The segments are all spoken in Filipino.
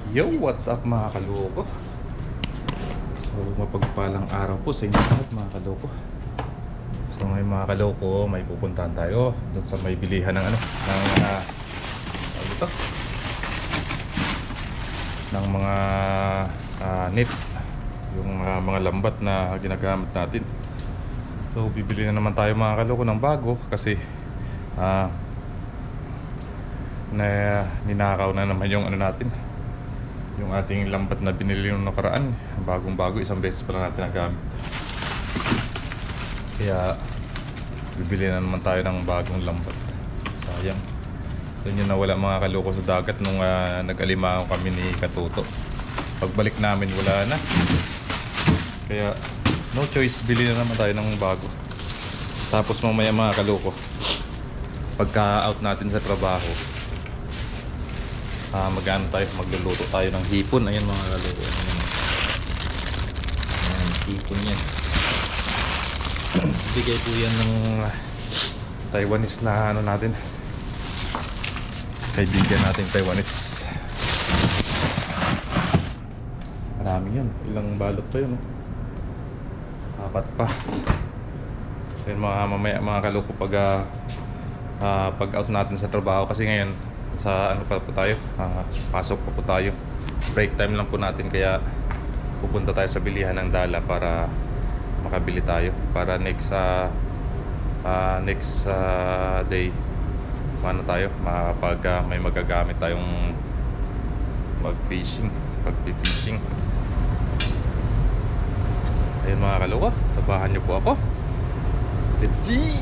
Yo, what's up mga kaloko? So, mapagpalang araw po sa inyo lahat mga kaloko. So, ngayon mga kaloko, may pupuntahan tayo doon sa may bilihan ng ito? Ng mga net, yung mga lambat na ginagamit natin. So, bibili na naman tayo mga kaloko ng bago kasi ninakaw na naman yung natin, yung ating lambat na binili nung nakaraan. Bagong bago, isang beses pa lang natin nagamit. Kaya bibili na naman tayo ng bagong lambat. Sayang. Doon yung nawala mga kaloko sa dagat nung nag-alimango kami ni Katuto. Pagbalik namin wala na. Kaya no choice, bili na naman tayo ng bago. Tapos mamaya mga kaloko, pagka out natin sa trabaho, magluluto tayo ng hipon. Ayan mga kaloko, ayan, hipon yan. Bigay po yan ng Taiwanese na natin, kaibigan natin Taiwanese. Marami yun, ilang balot pa yun, apat pa. Ayan mamaya mga kaloko, pag out natin sa trabaho, kasi ngayon sa pa po tayo, pasok pa po tayo, break time lang po natin, kaya pupunta tayo sa bilihan ng Dala para makabili tayo para next day tayo makapag may magagamit tayong mag-fishing, pag-fishing. Ayun mga kaloko, sabahan niyo po ako. Let's see.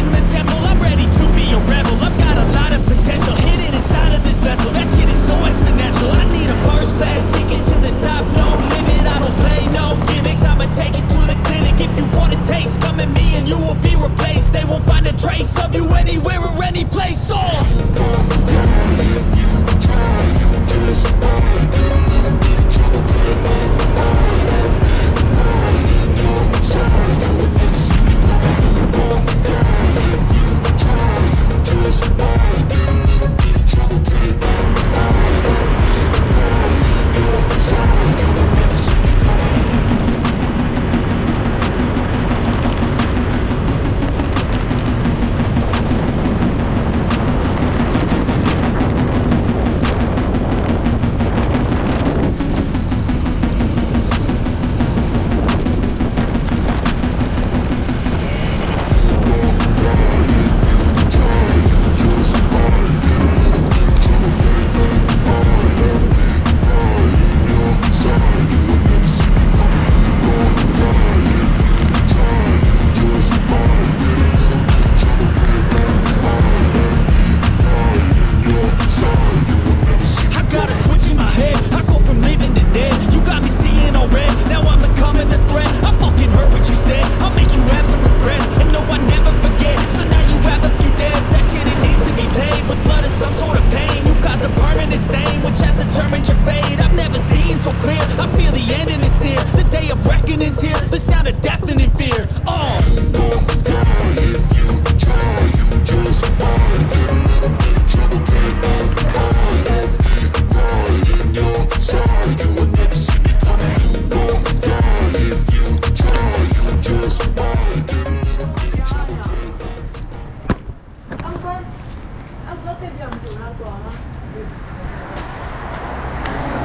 Potential, I'm ready to be a rebel. I've got a lot of potential.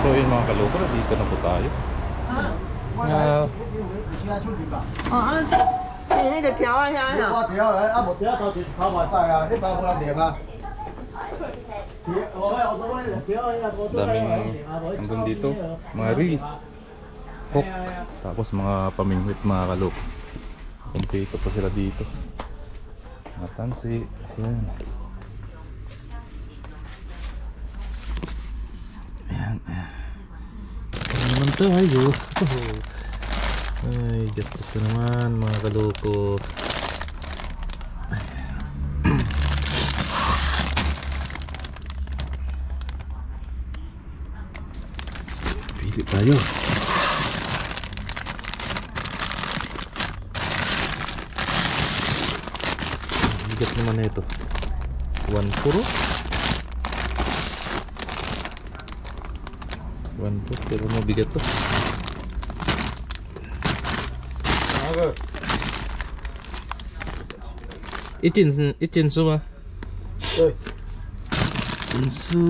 So yun mga kaloko, dito na po tayo. 哦啊，你那个条啊，啥呀？我條啊，冇條到時跑埋晒啊！你把我嚟啊！Daming nandun dito, mga reel, hook, tapos mga pamingwit mga kaloko. Kumpito pa sila dito. Mga tansi, ayan. Ayan. Ano naman tayo? Ay, gastos na naman mga kaloko. Pili tayo. Bigat naman na ito. 1 puro. 1 puro, pero mabigat to. Ichin su ba? Ơi. Insu,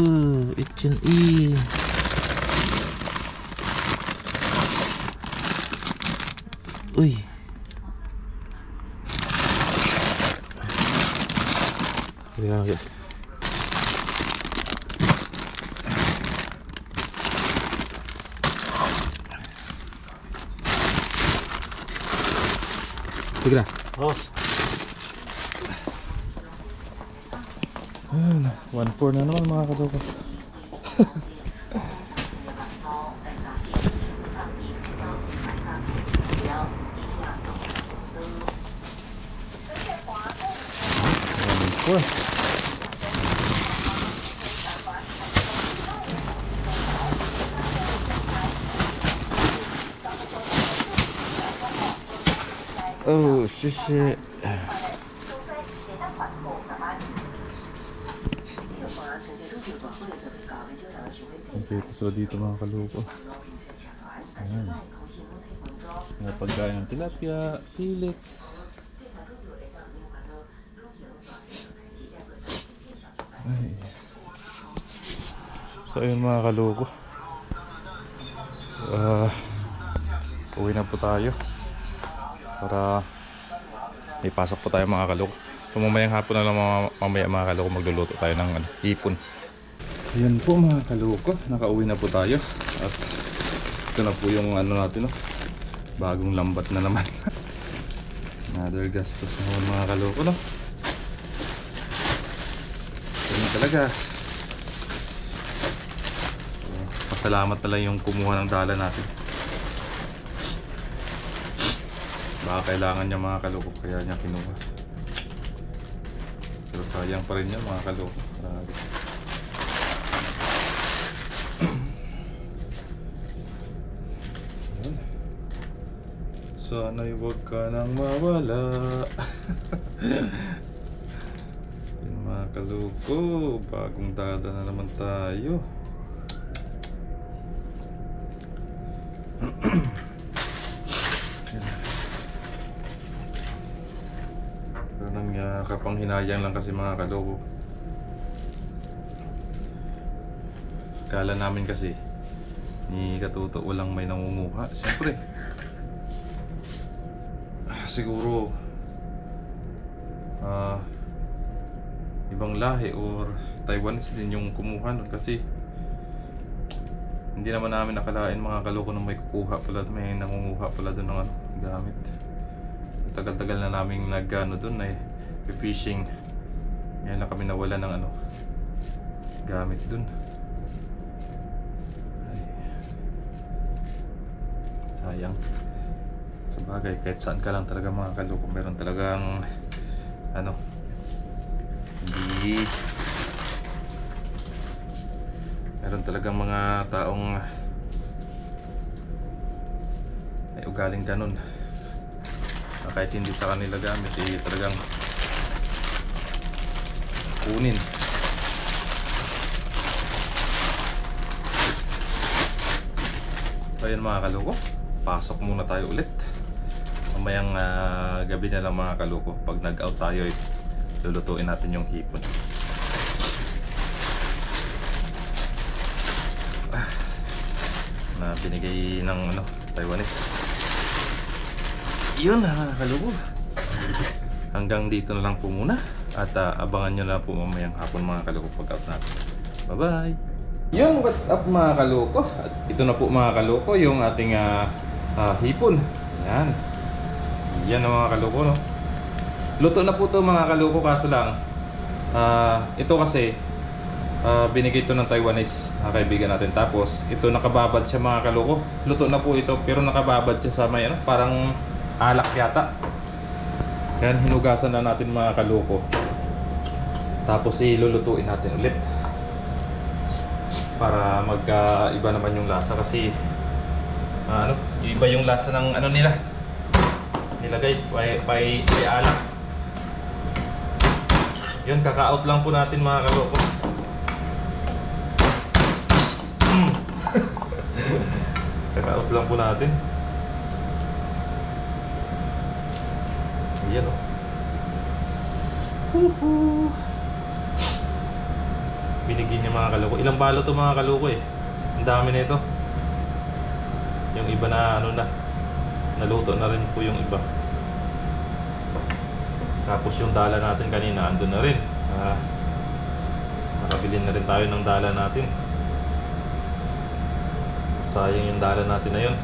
ichin i. Uy. Ayan, okay. Sige na. Oh. Ayan, 1-4 na naman mga kaloko. Oh, shit. Dito sila dito mga kaloko. Ayan. Mga pagkain ng tilapia, fillets. Ay. So ayun mga kaloko. Uwi na po tayo. Para ipasok po tayo mga kaloko. So mamayang hapon na lang mamaya mga kaloko magluluto tayo ng hipon. Ayan po mga kaloko, nakauwi na po tayo. At ito na po yung natin, no? Bagong lambat na naman. Another gastos naman mga kaloko, no? Ganun talaga. So, pasalamat na lang yung kumuha ng dala natin. Baka kailangan niya mga kaloko, kaya niya kinuha. Pero sayang pa rin niya mga kaloko. Grabe. Sana'y huwag ka nang mawala. Yun mga kaloko, bagong dada na naman tayo. Pero nang kapanghinayang lang kasi mga kaloko. Kala namin kasi ni Katuto walang may nangunguha. Siyempre siguro ibang lahi or Taiwanese din yung kumuha nun, kasi hindi naman namin nakalain mga kaloko na may kukuha pala, may nangunguha pala dun ng gamit. Tagal-tagal na naming dun fishing. Ngayon lang kami nawala ng gamit dun. Ay, sayang. Sabagay, kahit saan ka lang talaga mga kaloko, meron talagang hindi meron talagang mga taong may ugaling ganun na kahit hindi sa kanila gamit, talagang kunin. So ayan mga kaloko, pasok muna tayo ulit. Mamayang gabi na lang mga kaloko, pag nag-out tayo lulutuin natin yung hipon. na binigay ng Taiwanese. Yun mga kalubo. Hanggang dito na lang po muna. At abangan nyo na po mamayang hapon mga kaluko pag out natin. Bye bye! Yun, what's up mga kaluko? At ito na po mga kaluko yung ating hipon. Yan. Yan mga kaluko, no? Luto na po to mga kaluko, kaso lang ito kasi binigay ito ng Taiwanese kaibigan natin. Tapos ito nakababad siya mga kaluko. Luto na po ito pero nakababad siya sa may parang alak yata. Yan, hinugasan na natin mga kaluko. Tapos ilulutuin natin ulit para magkaiba naman yung lasa kasi iba yung lasa ng nila nilagay by alak. Yun, kaka-out lang po natin mga kaluko. Kaka-out lang po natin. Ayan o. Binigyan niya mga kaluko. Ilang balo to mga kaluko eh. Ang dami nito. Yung iba na naluto na rin po yung iba. Tapos yung dala natin kanina andun na rin. Nakabili na rin tayo ng dala natin. Sayang yung dala natin na yun.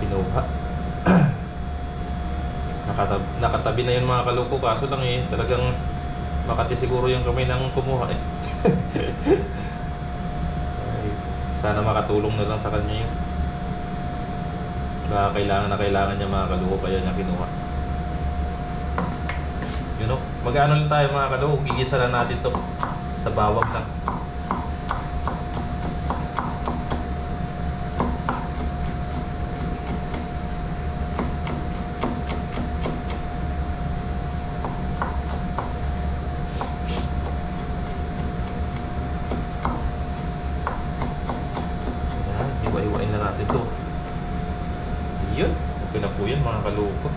Pinuha. Nakatabi na yun mga kaluko, kaso lang talagang Makati siguro yung kamay ng kumuha eh. Ay, sana makatulong na lang sa kanya yun. Kailangan niya mga kaluko, kaya niya kinuha. You know, mag-ano lang tayo mga kaluko, gigisa lang natin to sa bawang lang. Iwa-iwain na natin to. Yun, okay na po yan mga kaluko.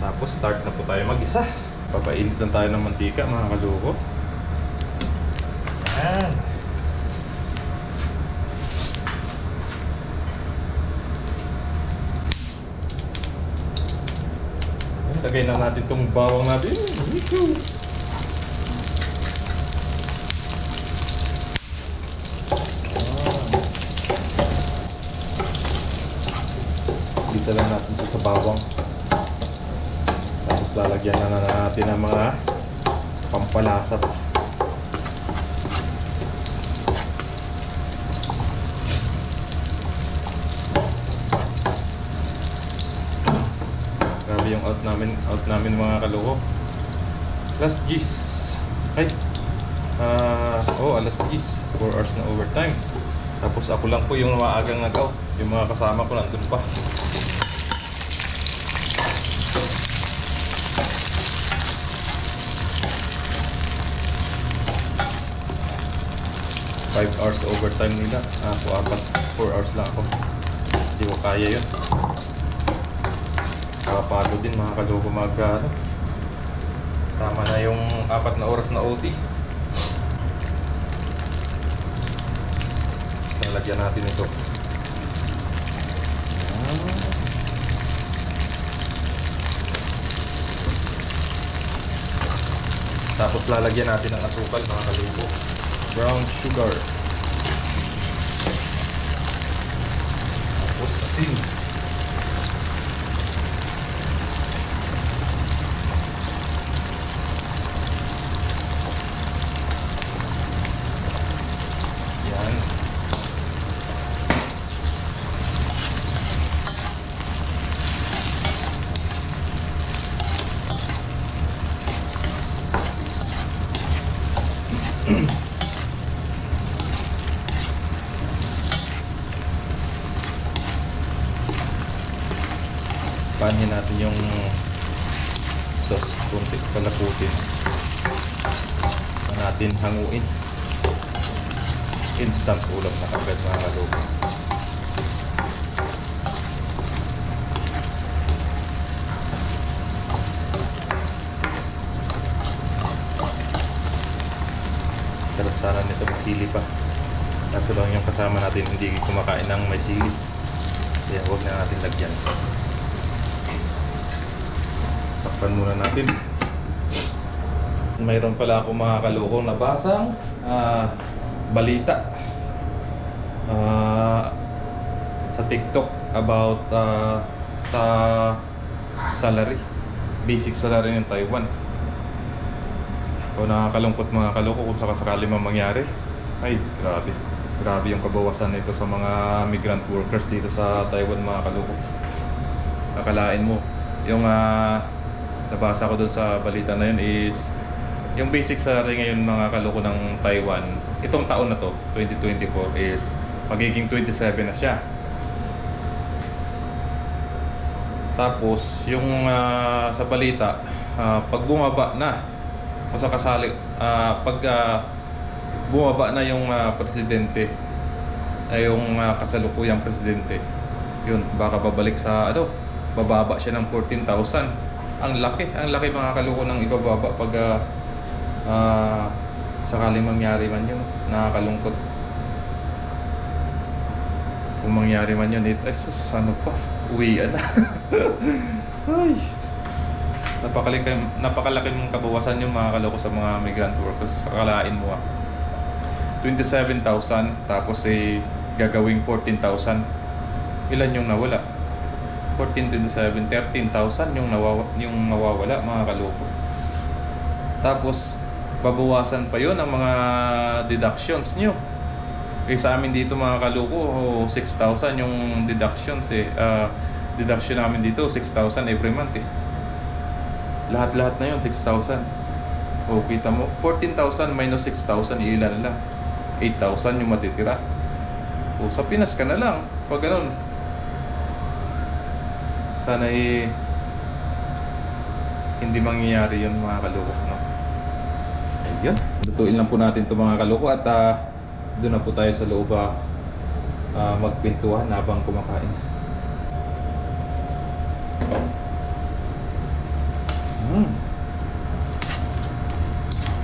Tapos start na po tayo mag-isa. Papainit lang tayo ng mantika mga kaluko. Yan. Lagay na natin itong bawang natin. Isa lang natin ito sa bawang. Tapos lalagyan na natin ng mga pampalasa pa. Grabe yung out namin mga kaluko. Alas 10. Ay. Alas 10. 4 hours na overtime. Tapos ako lang po yung maagang nag-out. Yung mga kasama ko nandun pa. 5 hours overtime nila. Ako 4 hours lang ako. Hindi ko kaya yun. Kapagod din mga kaluko tama na yung 4 na oras na OT. Lalagyan natin ito. Tapos lalagyan natin ng asukal mga kaluko. Brown sugar. Tapos asin. Yan. Panin natin yung sauce, kunti palaputin natin, hanguin. Instant ulam na kagad mga kaluko. Sarap sana nito, masili pa. Kaso lang yung kasama natin hindi kumakain ng may sili. Kaya huwag na natin lagyan. Takpan muna natin. Mayroon pala ako mga kalukong nabasang balita sa TikTok about sa salary, basic salary ng Taiwan. O nakakalungkot mga kaloko kung sakasakali man mangyari. Ay, grabe yung kabawasan nito sa mga migrant workers dito sa Taiwan mga kaloko. Akalain mo yung nabasa ko dun sa balita na yun is yung basic salary ngayon mga kaloko ng Taiwan itong taon na to 2024 is magiging 27 na siya. Tapos yung sa balita pag bumaba na kung sakasali pag bumaba na yung presidente ay yung kasalukuyang presidente, yun baka babalik sa bababa siya ng 14,000. Ang laki mga kaloko ng ibababa pag sakaling mangyari man yun. Nakakalungkot kung mangyari man yun. Sus, ano pa, uwian na. Ay, napakalaking kabawasan yung mga kaloko sa mga migrant workers. Akalain mo 27,000 tapos gagawing 14,000. Ilan yung nawala? 14, 27, 13,000 yung mawawala mga kaloko. Tapos babawasan pa yon ang mga deductions nyo. Sa amin dito mga kaloko 6,000 yung deductions deduction namin dito 6,000 every month lahat na yun 6,000. Kita mo 14,000 minus 6,000 ilan lang, 8,000 yung matitira. Sa Pinas ka na lang pag ganun. Sana hindi mangyayari yun mga kaloko, no? Ayun, lutuin lang po natin ito mga kaloko at doon na po tayo sa loob magpintuhan habang kumakain.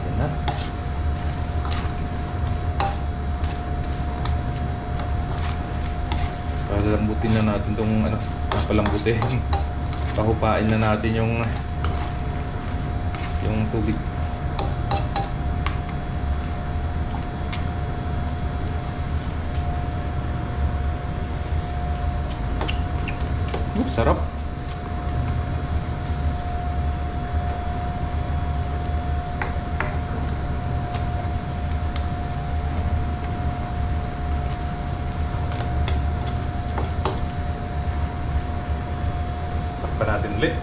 Yan na. Palambutin na natin itong palambutin. Pahupain na natin yung tubig. Sarap. Takpan natin ulit.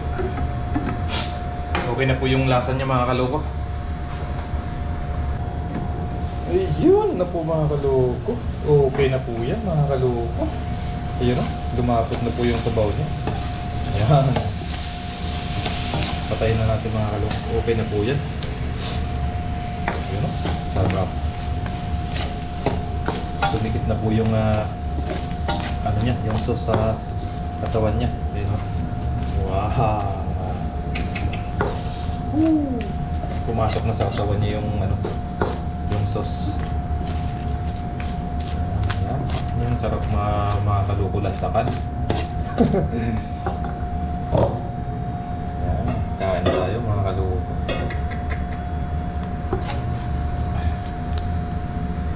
Okay na po yung lasa niya mga kaloko. Ayun na po mga kaloko. Okay na po yan mga kaloko. Ayun o, lumapot na po yung sabaw niya. Ayan. Patayin na natin mga kaloko. Okay na po yan. Ayun o, sarap. Tumikit na po yung niya, yung sauce sa katawan niya. Ayun o. Wow. Pumasok na sa katawan niya yung yung sauce. Ayan. Yung sarap mga kaloko lantakan. Ayan. Kain na tayo mga kaloko.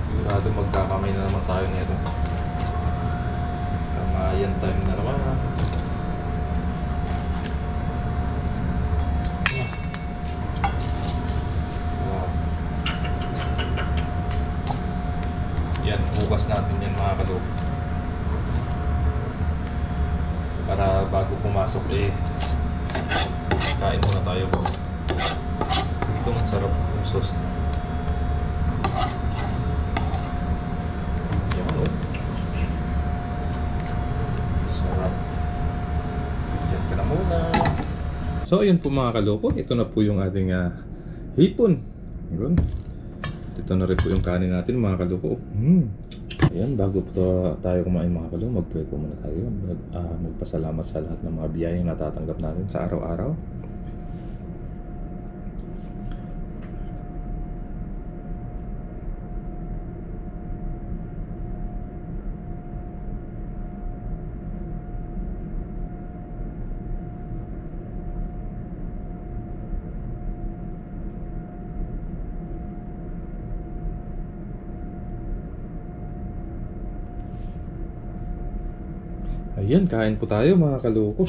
Sigurado magkakamay na naman tayo nito. Kamayan time na naman. Yan, bukas natin yan mga kaloko. Para bago pumasok kain muna tayo. Ito ang sarap yung sauce. Yan o. Sarap. Yan ka na muna. So ayun po mga kaloko, ito na po yung ating hipon. Yun. Ito na rin po yung kanin natin mga kaloko. Ayan, bago po tayo kumain mga kaloko, mag-pray po muna tayo. Magpasalamat sa lahat ng mga biyayang natatanggap natin sa araw-araw. Ayan, kain po tayo mga kaloko.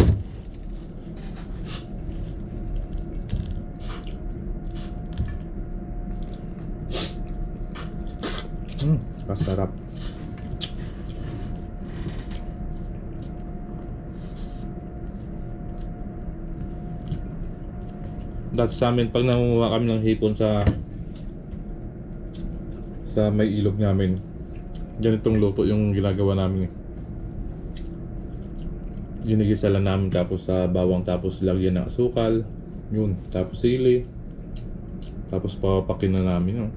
Kasarap. Dati sa amin pag nangunguha kami ng hipon sa may ilog namin, ganitong luto yung ginagawa namin. Ginigisa lang namin tapos sa bawang, tapos lagyan ng asukal, yun, tapos sili, tapos papapakin na namin, no?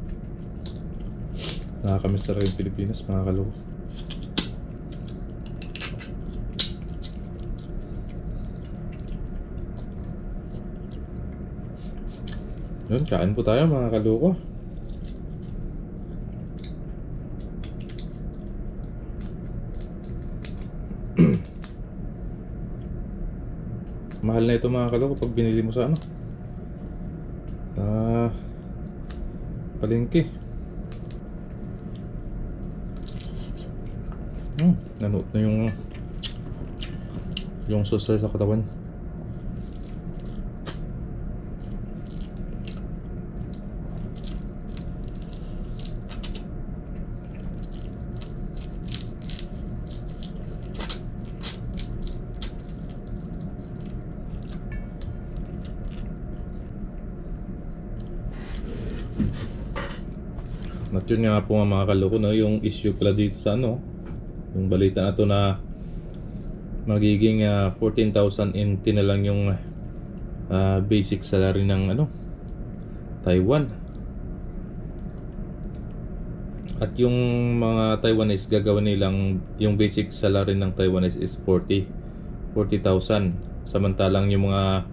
Nakakamiss talaga yung Pilipinas mga kaloko. Yun, kain po tayo mga kaloko. Mahal na ito mga kaloko pag binili mo sa ano, sa palengke. Nanuot na yung sauce sa katawan. At yun nga po nga mga kaloko, no, yung issue pala dito sa ano, yung balita na to na magiging 14,000 NT na lang yung basic salary ng ano, Taiwan. At yung mga Taiwanese gagawin nilang yung basic salary ng Taiwanese is 40,000. Samantalang yung mga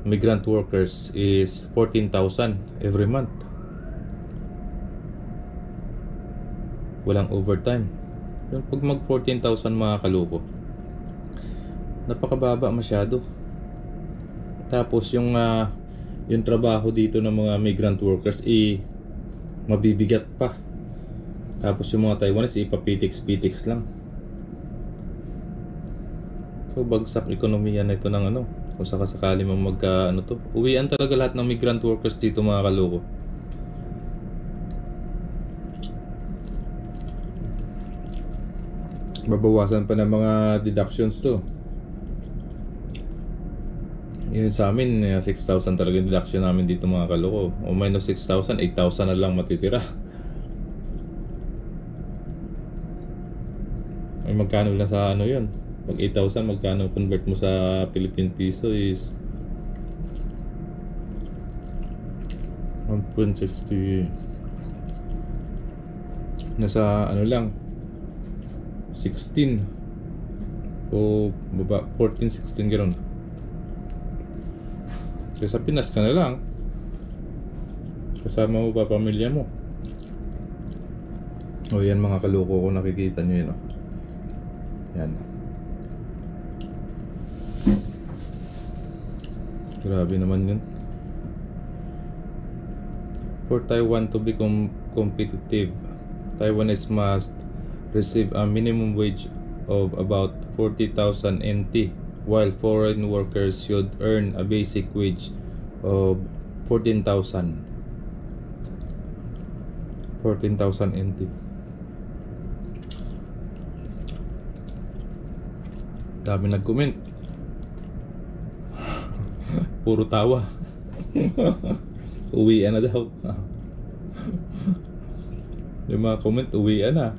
migrant workers is 14,000 every month. Walang overtime. Yung pag mag 14,000 mga kaloko, napakababa masyado. Tapos yung trabaho dito ng mga migrant workers mabibigat pa. Tapos yung mga Taiwanese ipapitiks-pitiks lang. So bagsak ekonomiya na ito ng ano, kung sakasakali man uwian talaga lahat ng migrant workers dito mga kaloko. Babawasan pa ng mga deductions to. Yun sa amin 6,000 talaga yung deduction namin dito mga kaloko. O minus 6,000, 8,000 na lang matitira. Ay magkano lang sa ano yun? Pag 8,000 magkano convert mo sa Philippine Piso is 1.60. Nasa ano lang 16 o baba 14-16 gano'n. Kaya sa Pinas ka na lang, kasama mo pa pamilya mo. O yan mga kaloko ko, nakikita nyo yun, yan. Grabe naman yun. For Taiwan to be competitive, Taiwanese must receive a minimum wage of about 40,000 NT, while foreign workers should earn a basic wage of 14,000 NT. Dami nag-comment. Puro tawa. Uwian na daw. Yung mga comment, uwian na.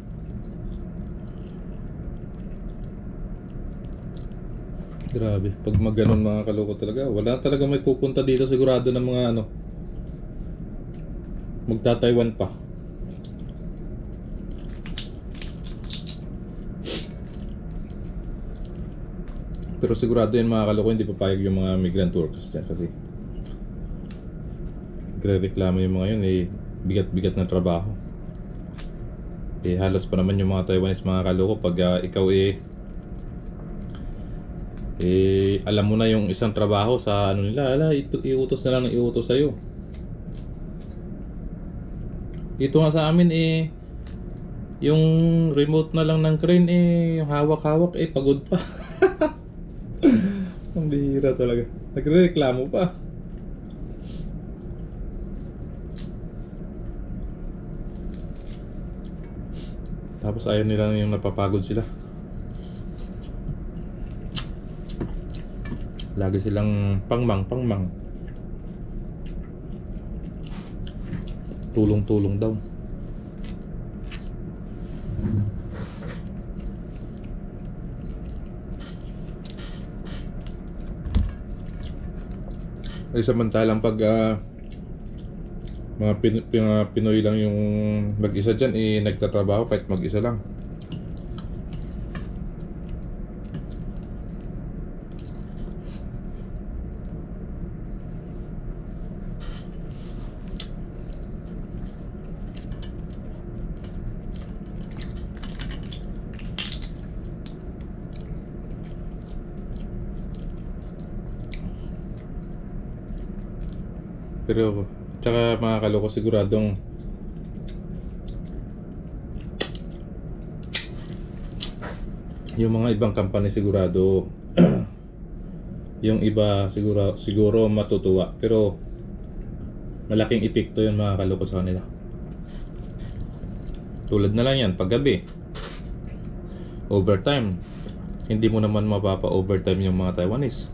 Grabe, pag maganon mga kaloko talaga, wala talaga may pupunta dito sigurado ng mga ano, magta-Taiwan pa. Pero sigurado yun mga kaloko, hindi papayag yung mga migrant workers dyan kasi nagre-reklamo yung mga yun, bigat-bigat na trabaho. Halos pa naman yung mga Taiwanese mga kaloko pag ikaw alam mo na yung isang trabaho sa ano nila, iutos na lang ng iutos sa'yo. Dito nga sa amin Yung remote na lang ng crane yung hawak-hawak pagod pa. Ang bihira talaga. Nagrereklamo pa. Tapos ayaw nila yung napapagod sila. Lagi silang pangmang. Tulong-tulong daw. Ay samantalang pag mga Pinoy lang yung mag-isa dyan, nagtatrabaho kahit mag-isa lang. Pero tsaka mga kaloko siguradong yung mga ibang company sigurado yung iba siguro matutuwa, pero malaking epekto yun mga kaloko sa kanila. Tulad na lang yan paggabi, overtime. Hindi mo naman mapapa-overtime yung mga Taiwanese.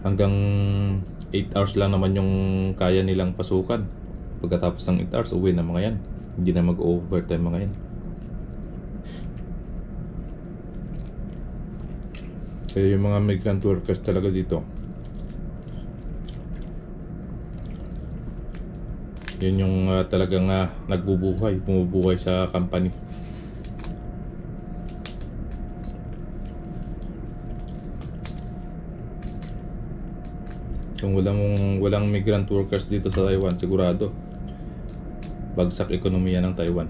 Hanggang 8 hours lang naman yung kaya nilang pasukan. Pagkatapos ng 8 hours, uwi na mga yan. Hindi na mag-overtime mga yan. Kaya yung mga migrant workers talaga dito, yun yung talagang bumubuhay sa company. Kung walang migrant workers dito sa Taiwan, sigurado bagsak ekonomiya ng Taiwan.